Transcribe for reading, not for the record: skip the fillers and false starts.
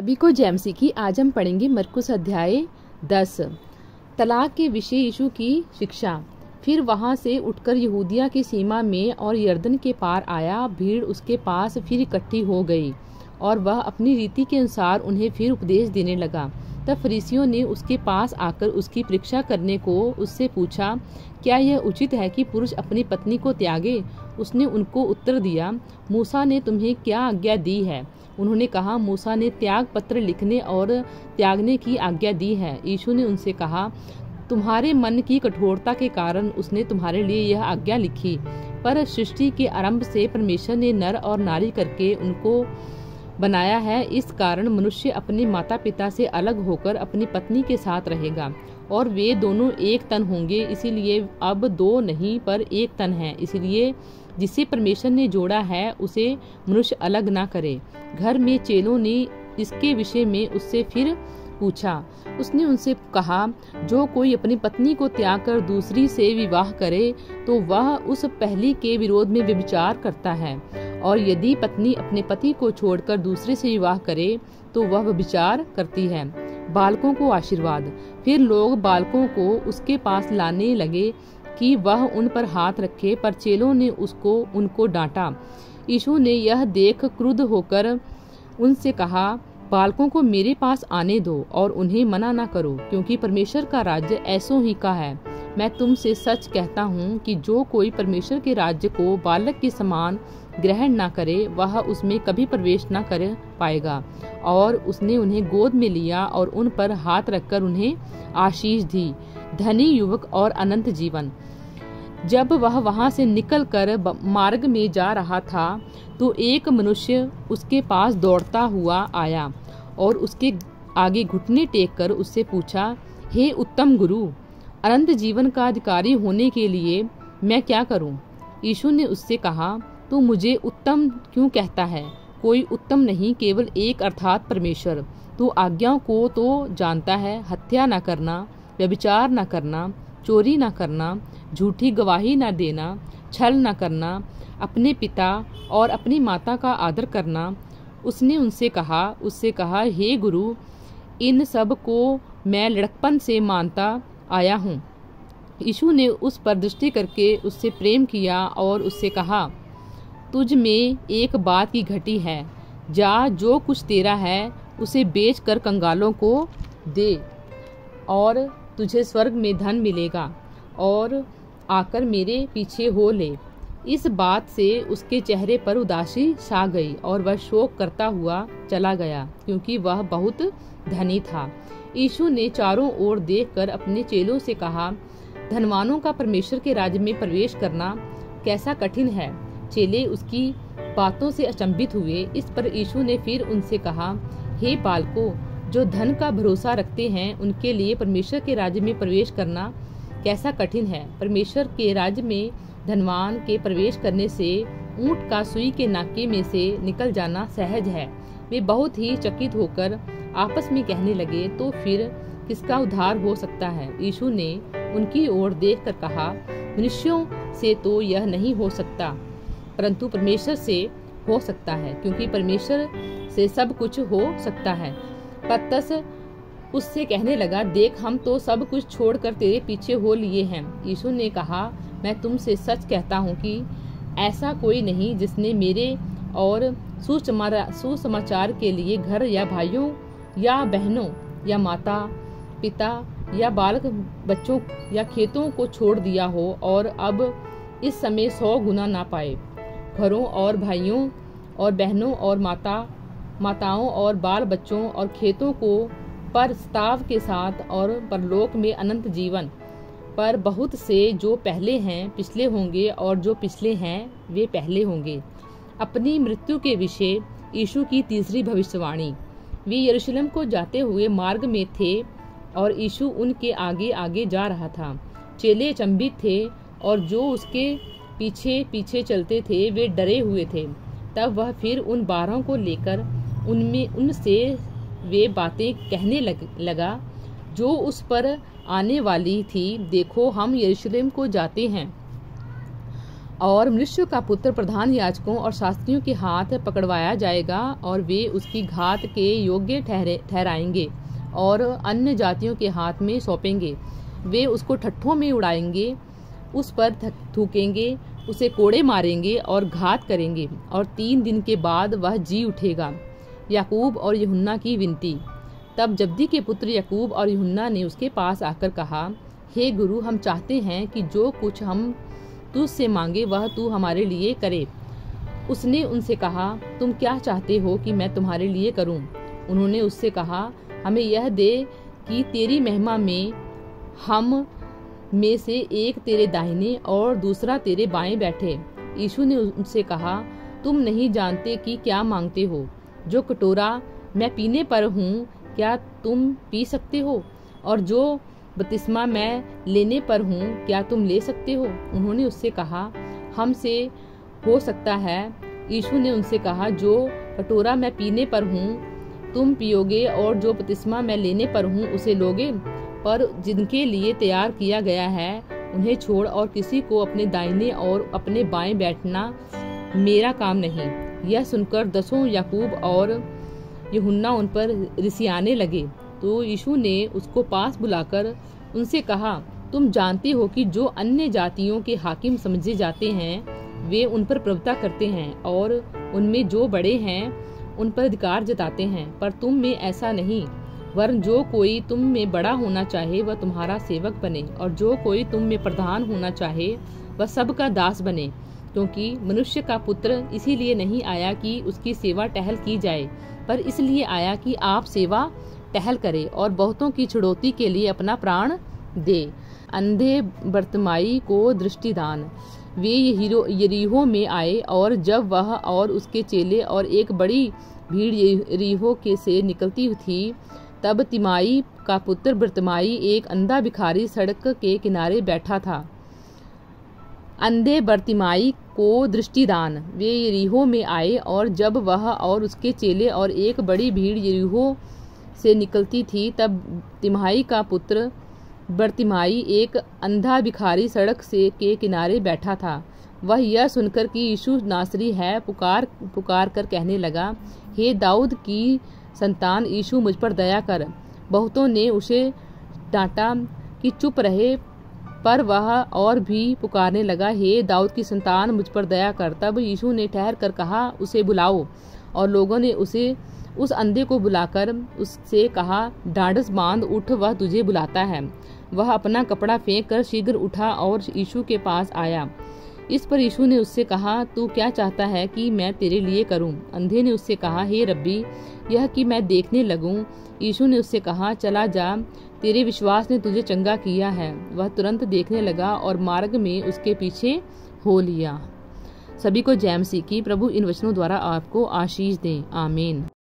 सभी को जय मसीह की। आज हम पढ़ेंगे मरकुस अध्याय 10। तलाक के विषय यीशु की शिक्षा। फिर वहां से उठकर यहूदिया की सीमा में और यरदन के पार आया। भीड़ उसके पास फिर इकट्ठी हो गई और वह अपनी रीति के अनुसार उन्हें फिर उपदेश देने लगा। तब फरीसियों ने उसके पास आकर उसकी परीक्षा करने को उससे पूछा, क्या यह उचित है कि पुरुष अपनी पत्नी को त्यागे? उसने उनको उत्तर दिया, मूसा ने तुम्हें क्या आज्ञा दी है? उन्होंने कहा, मूसा ने त्याग पत्र लिखने और त्यागने की आज्ञा दी है। यीशु ने उनसे कहा, तुम्हारे मन की कठोरता के कारण उसने तुम्हारे लिए यह आज्ञा लिखी, पर सृष्टि के आरंभ से परमेश्वर ने नर और नारी करके उनको बनाया है। इस कारण मनुष्य अपने माता पिता से अलग होकर अपनी पत्नी के साथ रहेगा और वे दोनों एक तन होंगे। इसीलिए अब दो नहीं पर एक तन है। इसलिए जिसे परमेश्वर ने जोड़ा है उसे मनुष्य अलग ना करे। घर में चेलों ने इसके विषय में उससे फिर पूछा। उसने उनसे कहा, जो कोई अपनी पत्नी को त्याग कर दूसरी से विवाह करे तो वह उस पहली के विरोध में व्यभिचार करता है, और यदि पत्नी अपने पति को छोड़कर दूसरे से विवाह करे तो वह व्यभिचार करती है। बालकों को आशीर्वाद। फिर लोग बालकों को उसके पास लाने लगे कि वह उन पर हाथ रखे, पर चेलों ने उनको डांटा। यीशु ने यह देख क्रुद्ध होकर उनसे कहा, बालकों को मेरे पास आने दो और उन्हें मना ना करो, क्योंकि परमेश्वर का राज्य ऐसों ही का है। मैं तुमसे सच कहता हूँ कि जो कोई परमेश्वर के राज्य को बालक के समान ग्रहण ना करे वह उसमें कभी प्रवेश ना कर पाएगा। और उसने उन्हें गोद में लिया और उन पर हाथ रखकर उन्हें आशीष दी। धनी युवक और अनंत जीवन। जब वह वहां से निकलकर मार्ग में जा रहा था तो एक मनुष्य उसके पास दौड़ता हुआ आया और उसके आगे घुटने टेक कर उससे पूछा, हे उत्तम गुरु, अनंत जीवन का अधिकारी होने के लिए मैं क्या करूं? यीशु ने उससे कहा, तू मुझे उत्तम क्यों कहता है? कोई उत्तम नहीं, केवल एक, अर्थात परमेश्वर। तू आज्ञाओं को तो जानता है, हत्या न करना, व्यभिचार न करना, चोरी न करना, झूठी गवाही न देना, छल न करना, अपने पिता और अपनी माता का आदर करना। उसने उससे कहा, हे गुरु, इन सब को मैं लड़कपन से मानता आया हूँ। यीशु ने उस पर दृष्टि करके उससे प्रेम किया और उससे कहा, तुझ में एक बात की घटी है। जा, जो कुछ तेरा है उसे बेच कर कंगालों को दे और तुझे स्वर्ग में धन मिलेगा, और आकर मेरे पीछे हो ले। इस बात से उसके चेहरे पर उदासी छा गई और वह शोक करता हुआ चला गया, क्योंकि वह बहुत धनी था। यीशु ने चारों ओर देखकर अपने चेलों से कहा, धनवानों का परमेश्वर के राज्य में प्रवेश करना कैसा कठिन है। चेले उसकी बातों से अचंभित हुए। इस पर यीशु ने फिर उनसे कहा, हे बालकों, जो धन का भरोसा रखते हैं उनके लिए परमेश्वर के राज्य में प्रवेश करना कैसा कठिन है। परमेश्वर के राज्य में धनवान के प्रवेश करने से ऊंट का सुई के नाके में से निकल जाना सहज है। वे बहुत ही चकित होकर आपस में कहने लगे, तो फिर किसका उद्धार हो सकता है? यीशु ने उनकी ओर देखकर कहा, मनुष्यों से तो यह नहीं हो सकता, परंतु परमेश्वर से हो सकता है, क्योंकि परमेश्वर से सब कुछ हो सकता है। पतरस उससे कहने लगा, देख, हम तो सब कुछ छोड़कर तेरे पीछे हो लिए हैं। यीशु ने कहा, मैं तुमसे सच कहता हूँ कि ऐसा कोई नहीं जिसने मेरे और सुसमाचार के लिए घर या भाइयों या बहनों या माता पिता या बालक बच्चों या खेतों को छोड़ दिया हो और अब इस समय 100 गुना ना पाए। घरों और भाइयों और बहनों और माताओं और बाल बच्चों और खेतों को पछताव के साथ और परलोक में अनंत जीवन। पर बहुत से जो पहले हैं पिछले होंगे और जो पिछले हैं वे पहले होंगे। अपनी मृत्यु के विषय यीशु की तीसरी भविष्यवाणी। वे यरूशलेम को जाते हुए मार्ग में थे और यीशु उनके आगे आगे जा रहा था। चेले अचंभित थे और जो उसके पीछे पीछे चलते थे वे डरे हुए थे। तब वह फिर उन 12 को लेकर उनसे वे बातें कहने लगा जो उस पर आने वाली थी। देखो, हम यरूशलेम को जाते हैं और मनुष्य का पुत्र प्रधान याजकों और शास्त्रियों के हाथ पकड़वाया जाएगा और वे उसकी घात के योग्य ठहराएंगे और अन्य जातियों के हाथ में सौंपेंगे। वे उसको ठट्ठों में उड़ाएंगे, उस पर थूकेंगे, उसे कोड़े मारेंगे और घात करेंगे, और 3 दिन के बाद वह जी उठेगा। याकूब और यूहन्ना की विनती। तब जब्दी के पुत्र याकूब और यूहन्ना ने उसके पास आकर कहा, हे गुरु, हम चाहते हैं कि जो कुछ हम तुझसे मांगे वह तू हमारे लिए करे। उसने उनसे कहा, तुम क्या चाहते हो कि मैं तुम्हारे लिए करूं? उन्होंने उससे कहा, हमें यह दे कि तेरी महिमा में हम में से एक तेरे दाहिने और दूसरा तेरे बाएं बैठे। यीशु ने उनसे कहा, तुम नहीं जानते कि क्या मांगते हो। जो कटोरा मैं पीने पर हूँ क्या तुम पी सकते हो, और जो बपतिस्मा मैं लेने पर हूँ क्या तुम ले सकते हो? उन्होंने उससे कहा, हमसे हो सकता है। यीशु ने उनसे कहा, जो कटोरा मैं पीने पर हूँ तुम पियोगे और जो बपतिस्मा मैं लेने पर हूँ उसे लोगे, पर जिनके लिए तैयार किया गया है उन्हें छोड़ और किसी को अपने दाहिने और अपने बाएं बैठना मेरा काम नहीं। यह सुनकर 10 याकूब और यूहन्ना उन पर रिसियाने लगे। तो यीशु ने उसको पास बुलाकर उनसे कहा, तुम जानते हो कि जो अन्य जातियों के हाकिम समझे जाते हैं वे उन पर प्रभुता करते हैं और उनमें जो बड़े हैं उन पर अधिकार जताते हैं, पर तुम में ऐसा नहीं। वरन जो कोई तुम में बड़ा होना चाहे वह तुम्हारा सेवक बने, और जो कोई तुम में प्रधान होना चाहे वह सबका दास बने। क्योंकि मनुष्य का पुत्र इसीलिए नहीं आया कि उसकी सेवा टहल की जाए, पर इसलिए आया कि आप सेवा टहल करे और बहुतों की छुड़ौती के लिए अपना प्राण दे। अंधे बर्तिमाई को दृष्टिदान। वे यरीहो में आए, और जब वह और उसके चेले और एक बड़ी भीड़ यरीहो के से निकलती थी, तब तिमाई का पुत्र बर्तिमाई एक अंधा भिखारी सड़क के किनारे बैठा था। अंधे बर्तिमाई को दृष्टिदान। वे यरीहो में आए, और जब वह और उसके चेले और एक बड़ी भीड़ यरीहो से निकलती थी, तब तिमाई का पुत्र बर्तिमाई एक अंधा भिखारी सड़क से के किनारे बैठा था। वह यह सुनकर कि यीशु नासरी है, पुकार कर कहने लगा, हे दाऊद की संतान, यीशु मुझ पर दया कर। बहुतों ने उसे डांटा कि चुप रहे, पर वह और भी पुकारने लगा, हे दाऊद की संतान, मुझ पर दया कर। तब यीशु ने ठहर कर कहा, उसे बुलाओ। और लोगों ने उस अंधे को बुलाकर उससे कहा, ढाढ़स बांध, उठ, वह तुझे बुलाता है। वह अपना कपड़ा फेंक कर शीघ्र उठा और यीशु के पास आया। इस पर यीशु ने उससे कहा, तू क्या चाहता है कि मैं तेरे लिए करूं? अंधे ने उससे कहा, हे रब्बी, यह कि मैं देखने लगूं। यीशु ने उससे कहा, चला जा, तेरे विश्वास ने तुझे चंगा किया है। वह तुरंत देखने लगा और मार्ग में उसके पीछे हो लिया। सभी को जय मसीह की। प्रभु इन वचनों द्वारा आपको आशीष दें। आमीन।